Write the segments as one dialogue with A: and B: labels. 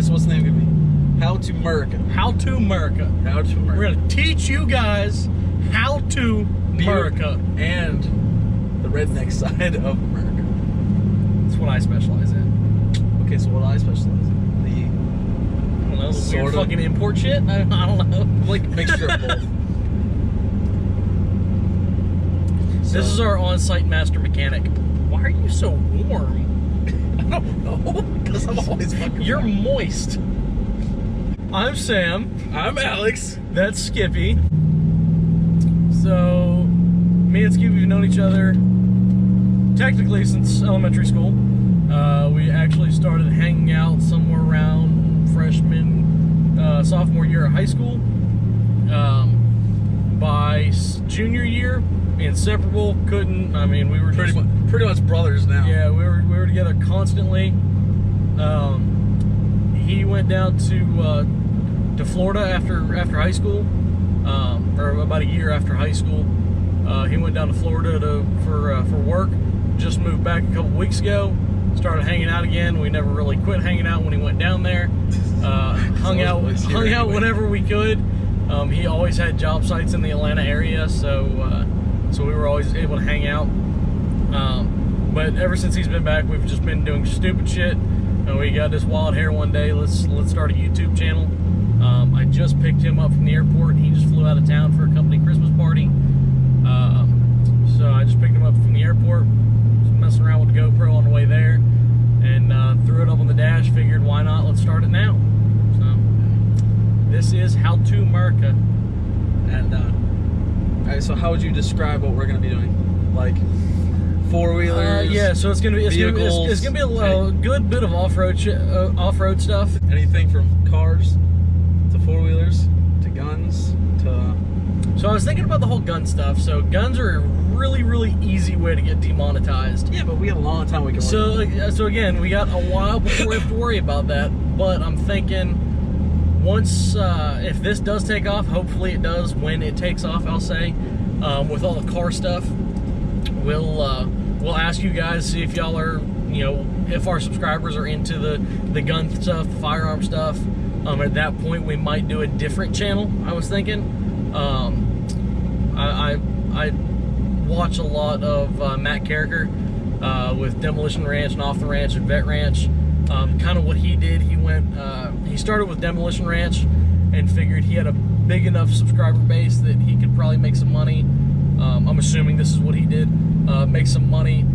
A: Alright, so what's the name gonna be? How To Murica.
B: How To Murica.
A: How To Murica.
B: We're gonna teach you guys how to Murica.
A: And the redneck side of America.
B: That's what I specialize in.
A: Okay, so what I specialize in?
B: I don't know, the
A: Sort
B: weird
A: of.
B: fucking import shit? I don't know.
A: Like mixture of both.
B: This is our on-site master mechanic. Why are you so warm?
A: I don't know. Because I'm always fucking
B: You're
A: warm.
B: moist. I'm Sam.
A: I'm Alex.
B: That's Skippy. So, me and Skippy have known each other technically since elementary school. We actually started hanging out somewhere around sophomore year of high school. By junior year, inseparable. Couldn't. I mean, we were
A: Pretty much brothers now.
B: Yeah, we were together constantly. He went down to Florida after high school, or about a year after high school. He went down to Florida for work. Just moved back a couple weeks ago. Started hanging out again. We never really quit hanging out when he went down there. Hung out whenever we could. He always had job sites in the Atlanta area, so we were always able to hang out. But ever since he's been back, we've just been doing stupid shit. And we got this wild hair one day. Let's start a YouTube channel. I just picked him up from the airport. He just flew out of town for a company Christmas party. So I just picked him up from the airport. Just messing around with the GoPro on the way there, and threw it up on the dash. Figured, why not? Let's start it now. So this is How To Murica.
A: And alright, so how would you describe what we're gonna be doing? Like four-wheelers?
B: Yeah, so it's gonna be a good bit of off-road stuff.
A: Anything from cars to four-wheelers to guns to...
B: So I was thinking about the whole gun stuff. So guns are a really, really easy way to get demonetized.
A: Yeah, but we got a long time we can work.
B: So again, we got a while before we have to worry about that. But I'm thinking once, if this does take off, hopefully it does when it takes off, I'll say, with all the car stuff, we'll ask you guys, see if y'all are, if our subscribers are into the gun stuff, the firearm stuff. At that point, we might do a different channel, I was thinking. I watch a lot of Matt Carricker with Demolition Ranch and Off the Ranch and Vet Ranch. Kind of what he did, he started with Demolition Ranch and figured he had a big enough subscriber base that he could probably make some money. I'm assuming this is what he did, make some money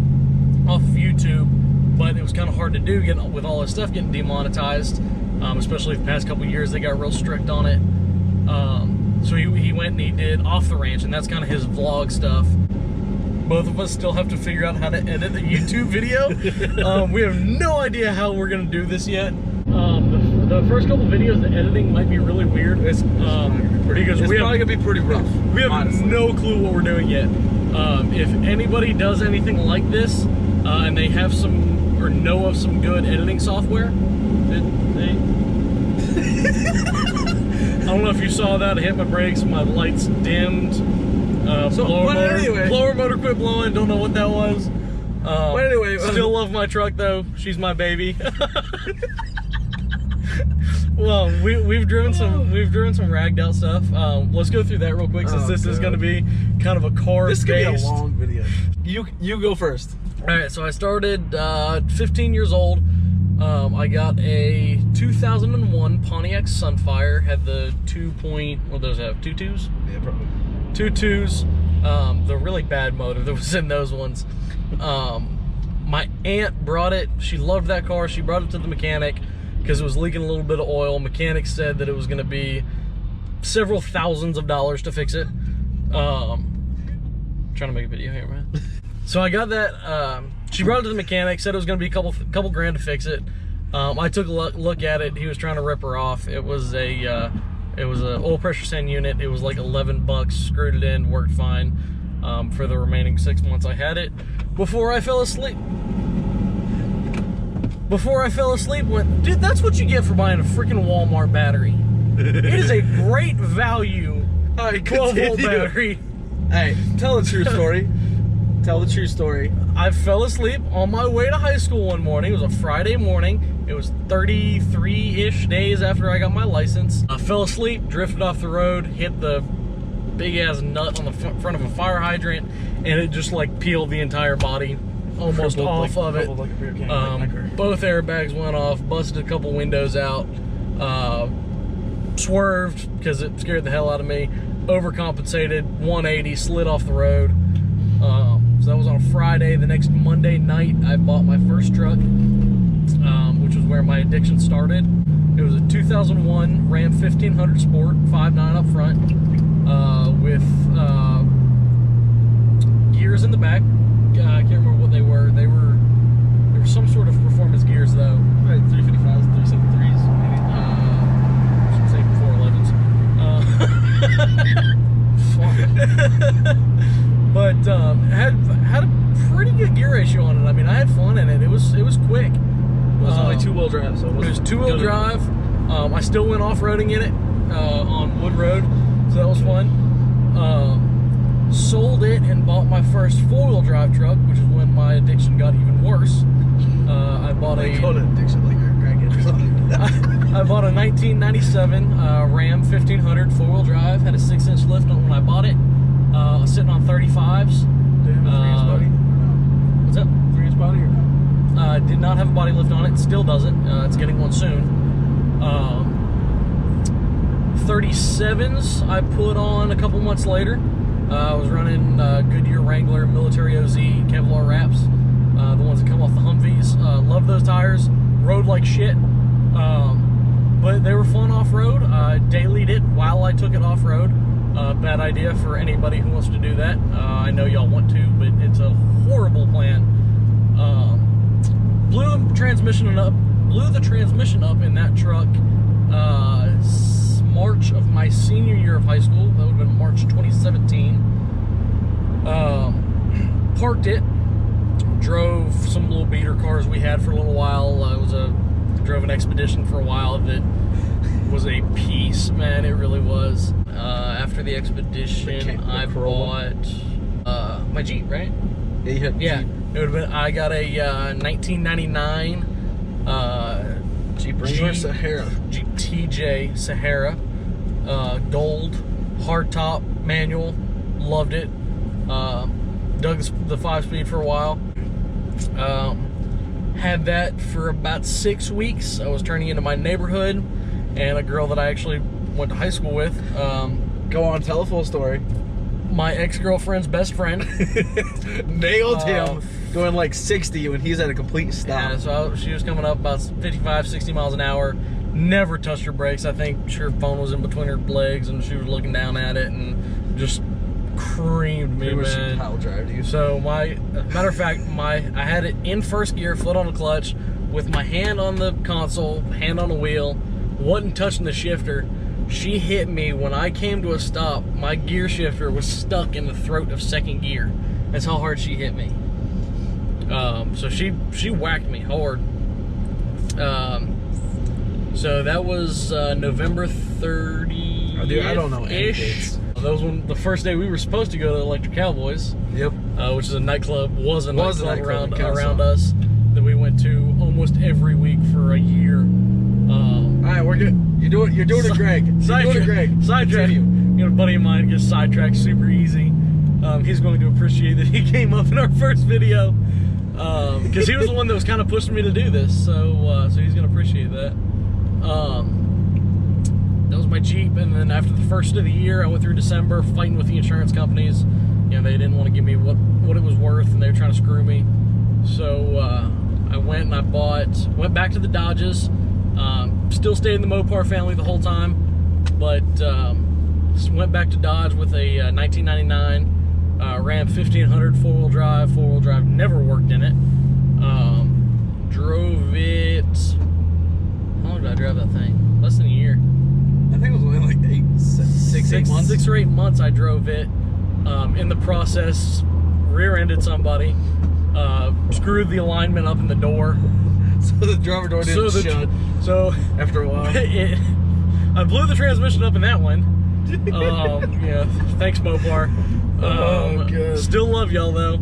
B: off of YouTube, but it was kind of hard to do with all this stuff getting demonetized, especially the past couple years. They got real strict on it. So he went and he did Off the Ranch, and that's kind of his vlog stuff. Both of us still have to figure out how to edit a YouTube video. We have no idea how we're gonna do this yet. The first couple videos, the editing might be really weird.
A: It's probably gonna be pretty rough.
B: We have
A: honestly.
B: no clue what we're doing yet. If anybody does anything like this, and they have some or know of some good editing software, I don't know if you saw that. I hit my brakes, my lights dimmed. Blower motor quit blowing. Don't know what that was.
A: But anyway,
B: still love my truck though. She's my baby. Well, we've driven some ragged out stuff. Let's go through that real quick, since this is going to be kind of a car.
A: This is gonna be a long video. You go first.
B: All right, so I started 15 years old. I got a 2001 Pontiac Sunfire. Had the 2 point, what those have? 2.2s?
A: Yeah, probably.
B: 2.2s. The really bad motor that was in those ones. My aunt brought it. She loved that car. She brought it to the mechanic because it was leaking a little bit of oil. Mechanic said that it was going to be several thousands of dollars to fix it. Trying to make a video here, man. So I got that. She brought it to the mechanic, said it was going to be a couple grand to fix it. I took a look at it. He was trying to rip her off. It was a oil pressure send unit. It was like 11 bucks. Screwed it in, worked fine for the remaining 6 months I had it before I fell asleep. Went, dude, that's what you get for buying a freaking Walmart battery. It is a great value 12-volt battery.
A: Hey, tell a true story. Tell the true story.
B: I fell asleep on my way to high school one morning. It was a Friday morning. It was 33-ish days after I got my license. I fell asleep, drifted off the road, hit the big-ass nut on the front of a fire hydrant, and it just like peeled the entire body almost off of it.
A: Like a beer can.
B: Both airbags went off, busted a couple windows out, swerved because it scared the hell out of me, overcompensated, 180, slid off the road. So that was on a Friday. The next Monday night, I bought my first truck, which was where my addiction started. It was a 2001 Ram 1500 Sport, 5.9 up front, with gears in the back. I can't remember what they were. They were some sort of performance gears, though.
A: Right, 355s, 373s, maybe.
B: Should say 411s. But had a pretty good gear ratio on it. I mean, I had fun in it. It was quick.
A: It was only two-wheel drive, so
B: it was two-wheel drive. I still went off-roading in it on Wood Road, so that was fun. Sold it and bought my first four-wheel drive truck, which is when my addiction got even worse. I bought
A: I bought a
B: 1997 Ram 1500 four-wheel drive. Had a 6-inch lift on when I bought it. Sitting on 35s.
A: Did it have a 3-inch body? No.
B: What's up?
A: 3-inch body or no?
B: Did not have a body lift on it. Still doesn't. It's getting one soon. 37s I put on a couple months later. I was running Goodyear Wrangler Military OZ Kevlar wraps. The ones that come off the Humvees. Love those tires. Rode like shit. But they were fun off-road. I dailied it while I took it off-road. Bad idea for anybody who wants to do that. I know y'all want to, but it's a horrible plan. Blew the transmission up in that truck March of my senior year of high school. That would have been March 2017. Parked it. Drove some little beater cars we had for a little while. Drove an Expedition for a while that was a piece, man. It really was. After the Expedition, I bought my Jeep, right?
A: Yeah, you had
B: Yeah,
A: Jeep.
B: it would have been. I got a 1999
A: Jeep Wrangler Sahara.
B: Jeep TJ Sahara, gold, hardtop, manual. Loved it. Dug the 5-speed for a while. Had that for about 6 weeks. I was turning into my neighborhood, and a girl that I actually went to high school with.
A: Go on, tell a full story.
B: My ex-girlfriend's best friend.
A: Nailed him going like 60 when he's at a complete stop.
B: Yeah, so she was coming up about 55, 60 miles an hour. Never touched her brakes. I think her phone was in between her legs, and she was looking down at it and just creamed me, man.
A: Pile drive you.
B: So matter of fact, I had it in first gear, foot on the clutch, with my hand on the console, hand on the wheel, wasn't touching the shifter. She hit me when I came to a stop. My gear shifter was stuck in the throat of second gear. That's how hard she hit me. So she whacked me hard. So that was November 30th.
A: Oh, dude, I don't know any dates.
B: That was the first day we were supposed to go to Electric Cowboys.
A: Yep.
B: Which is a nightclub. Was a nightclub
A: in
B: around us that we went to almost every week for a year.
A: All right, we're good. You're doing it, Greg.
B: Sidetrack. You know, a buddy of mine gets sidetracked super easy. He's going to appreciate that he came up in our first video because he was the one that was kind of pushing me to do this. So he's going to appreciate that. That was my Jeep, and then after the first of the year, I went through December fighting with the insurance companies. You know, they didn't want to give me what it was worth, and they were trying to screw me. So I went and went back to the Dodges. Still stayed in the Mopar family the whole time, but went back to Dodge with a 1999 Ram 1500 four-wheel drive. Four-wheel drive, never worked in it. Drove it. How long did I drive that thing? Less than a year.
A: I think it was only like 8 months.
B: 6 or 8 months I drove it. In the process, rear-ended somebody, screwed the alignment up in the door.
A: So the driver door didn't shut.
B: So
A: after a while,
B: I blew the transmission up in that one. Yeah, thanks Mopar.
A: Oh, good.
B: Still love y'all though.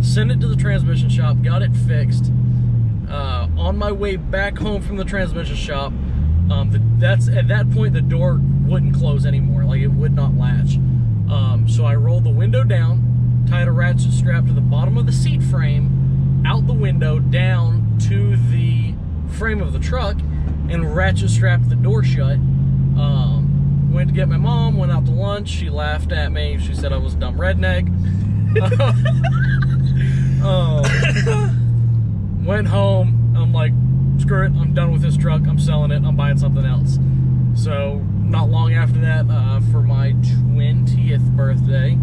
B: sent it to the transmission shop, got it fixed. On my way back home from the transmission shop, that's at that point the door wouldn't close anymore, like it would not latch. So I rolled the window down, tied a ratchet strap to the bottom of the seat frame, out the window, down to the frame of the truck, and ratchet strapped the door shut. Went to get my mom, went out to lunch. She laughed at me. She said I was a dumb redneck. Went home. I'm like, screw it. I'm done with this truck. I'm selling it. I'm buying something else. So not long after that, for my 20th birthday,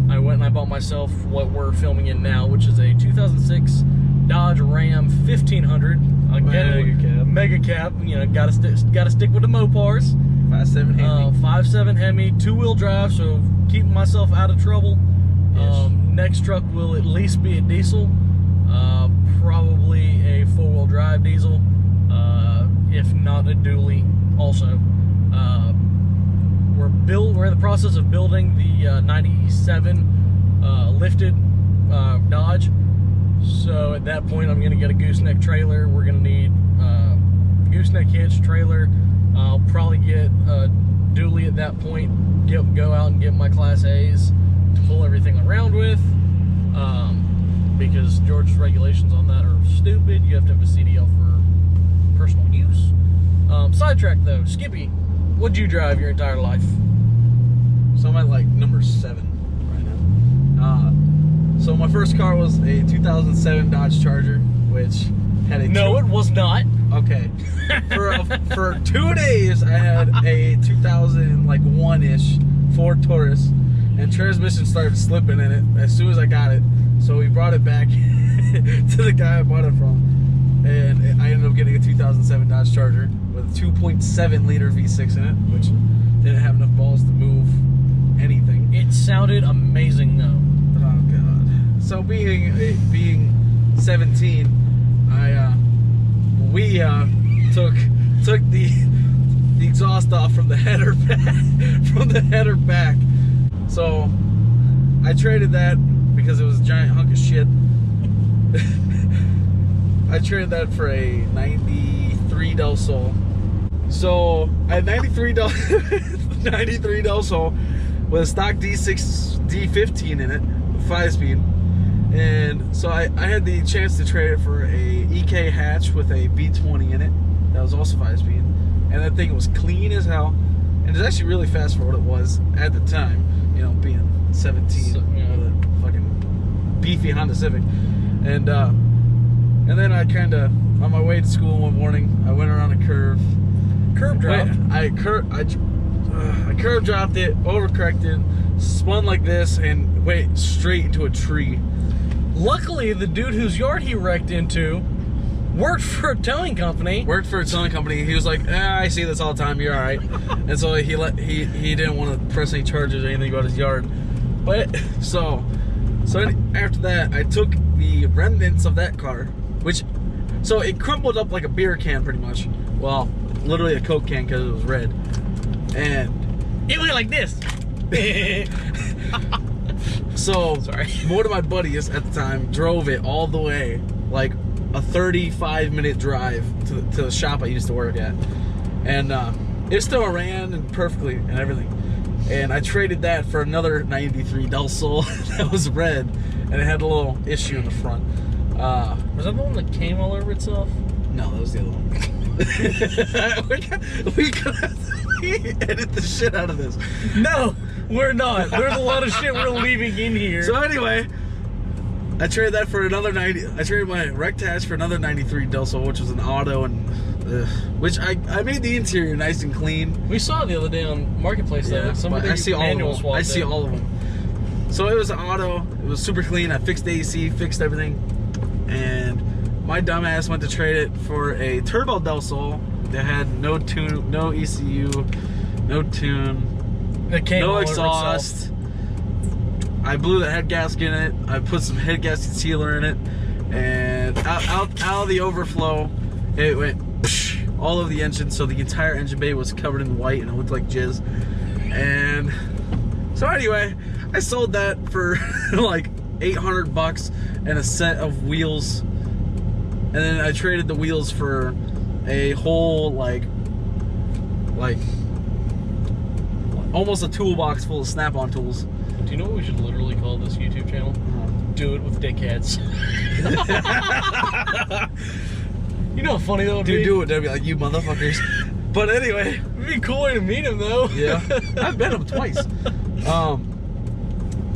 B: I went and I bought myself what we're filming in now, which is a 2006 Dodge Ram 1500. Again, mega cab. You know, gotta stick with the Mopars.
A: 5.7 Hemi.
B: 5.7 Hemi, 2-wheel drive, so keeping myself out of trouble. Next truck will at least be a diesel, probably a 4-wheel drive diesel, if not a dually also. We're in the process of building the 97 lifted Dodge. So at that point, I'm going to get a gooseneck trailer. We're going to need gooseneck hitch, trailer. I'll probably get a dually at that point. Go out and get my Class A's to pull everything around with. Because Georgia's regulations on that are stupid. You have to have a CDL for personal use. Sidetrack though, Skippy, what'd you drive your entire life?
A: So I'm at like number 7 right now. So my first car was a 2007 Dodge Charger, which had a...
B: No, it was not.
A: Okay. For 2 days, I had a 2001-ish Ford Taurus, and transmission started slipping in it as soon as I got it. So we brought it back to the guy I bought it from, and I ended up getting a 2007 Dodge Charger with a 2.7 liter V6 in it, which didn't have enough balls to move anything.
B: It sounded amazing though.
A: Oh god. So being 17, we took the exhaust off from the header back, So I traded that because it was a giant hunk of shit. I traded that for a 93 Del Sol. So I had 93 Del Sol with a stock D15 in it, 5-speed. And so I had the chance to trade it for a EK hatch with a B20 in it. That was also 5-speed. And that thing was clean as hell. And it's actually really fast for what it was at the time. You know, being 17 with a fucking beefy Honda Civic. And then I kind of, on my way to school one morning, I went around a curve.
B: Curb dropped?
A: I curb dropped it, overcorrected, spun like this, and went straight into a tree.
B: Luckily, the dude whose yard he wrecked into worked for a towing company.
A: He was like, I see this all the time, you're alright. And so he didn't want to press any charges or anything about his yard. But so after that, I took the remnants of that car, so it crumpled up like a beer can pretty much. Well, literally a Coke can because it was red. And
B: it went like this.
A: So one of my buddies at the time drove it all the way, like a 35-minute drive to the shop I used to work at, and it still ran and perfectly and everything. And I traded that for another 93 Del Sol that was red, and it had a little issue in the front.
B: Was that the one that came all over itself?
A: No, that was the other one. we could edit the shit out of this.
B: No, we're not. There's a lot of shit we're leaving in here.
A: So anyway, I traded that for another 90. I traded my wrecked hatch for another 93 Del Sol, which was an auto, and which I made the interior nice and clean.
B: We saw it the other day on Marketplace.
A: Yeah, I see all of them. I see all of them. So it was an auto. It was super clean. I fixed the AC, fixed everything, and my dumbass went to trade it for a turbo Del Sol that had no tune, no ECU, no tune, no exhaust. I blew the head gasket in it. I put some head gasket sealer in it, and out of the overflow, it went all over the engine. So the entire engine bay was covered in white, and it looked like jizz. And so anyway, I sold that for like $800 and a set of wheels, and then I traded the wheels for a whole like almost a toolbox full of snap-on tools.
B: Do you know what we should literally call this YouTube channel? Do it with dickheads. You know how funny that would be?
A: Dude, do it. They'd be like, you motherfuckers. But anyway.
B: It'd be cool way to meet him, though.
A: Yeah. I've met him twice.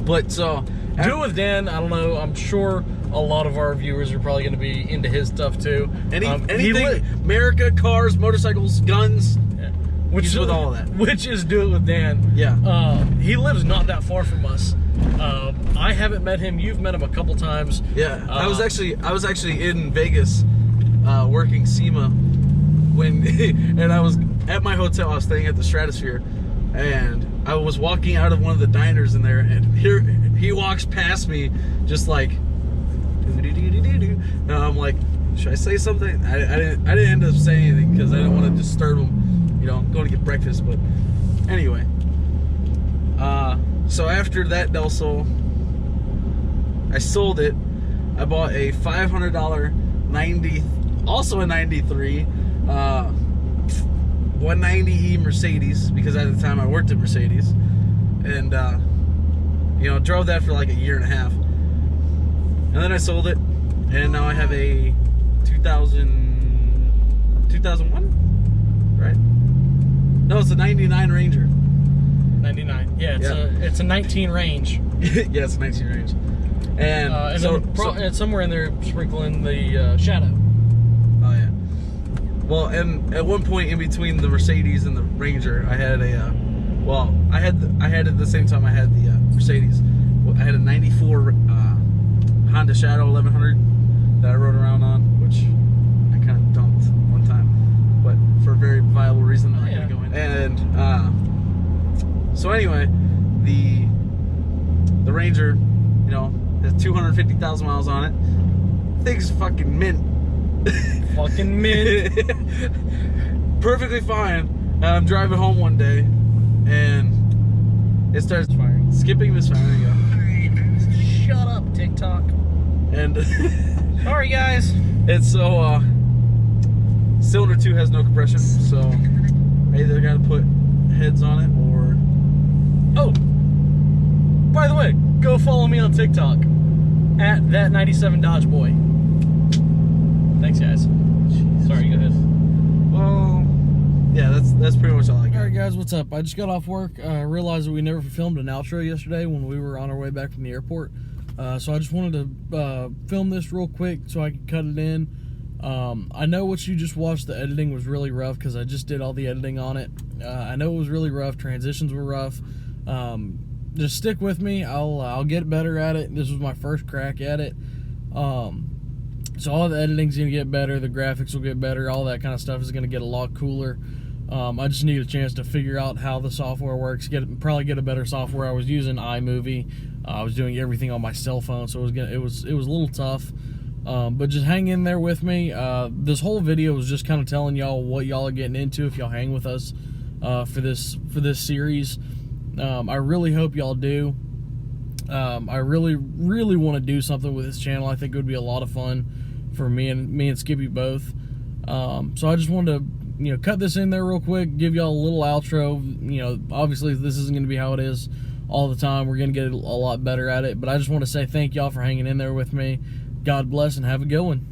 A: But so...
B: Do it with Dan. I don't know. I'm sure a lot of our viewers are probably going to be into his stuff, too.
A: Anything, America, cars, motorcycles, guns...
B: Which is
A: with all of that.
B: Which is Do It With Dan.
A: Yeah.
B: He lives not that far from us. I haven't met him. You've met him a couple times.
A: Yeah. I was actually in Vegas working SEMA when and I was at my hotel. I was staying at the Stratosphere, and I was walking out of one of the diners in there, and here he walks past me just like and I'm like, should I say something? I didn't end up saying anything because I didn't want to disturb him. You know, going to get breakfast, but anyway. So after that Del Sol, I sold it. I bought a $500 also a 93 190E Mercedes, because at the time I worked at Mercedes, and you know, drove that for like a year and a half, and then I sold it, and now I have a 2001, right? No, it's a 99 Ranger.
B: 99. Yeah, it's a 19 range.
A: Yeah, it's a 19 range. And so
B: somewhere in there sprinkling the Shadow.
A: Oh yeah. Well, and at one point in between the Mercedes and the Ranger, I had a I had at the same time I had the Mercedes. I had a 94 Honda Shadow 1100 that I rode around on, which I kind of dumped one time, but for a very viable reason that I'm not gonna go in. And so anyway, the Ranger, you know, has 250,000 miles on it. Thing's fucking mint.
B: Fucking mint.
A: Perfectly fine. I'm driving home one day, and it starts firing. Skipping misfire. There you go.
B: Shut up, TikTok.
A: And
B: sorry, guys.
A: It's so cylinder 2 has no compression, so I either gotta put heads on it or.
B: Oh, by the way, go follow me on TikTok at that97 Dodge Boy. Thanks, guys. Jeez. Sorry, go ahead.
A: Well, yeah, that's pretty much all I got.
B: All right, guys, what's up? I just got off work. I realized that we never filmed an outro yesterday when we were on our way back from the airport. So I just wanted to film this real quick so I could cut it in. I know what you just watched, the editing was really rough because I just did all the editing on it. I know it was really rough. Transitions were rough. Just stick with me. I'll get better at it. This was my first crack at it. So all the editing's gonna get better, the graphics will get better, all that kind of stuff is gonna get a lot cooler. I just need a chance to figure out how the software works, probably get a better software. I was using iMovie. I was doing everything on my cell phone, so it was a little tough. But just hang in there with me. This whole video was just kind of telling y'all what y'all are getting into if y'all hang with us for this series. I really hope y'all do. I really want to do something with this channel. I think it would be a lot of fun for me and Skippy both. So I just wanted to, you know, cut this in there real quick, give y'all a little outro. You know, obviously this isn't going to be how it is all the time. We're going to get a lot better at it, but I just want to say thank y'all for hanging in there with me. God bless and have a good one.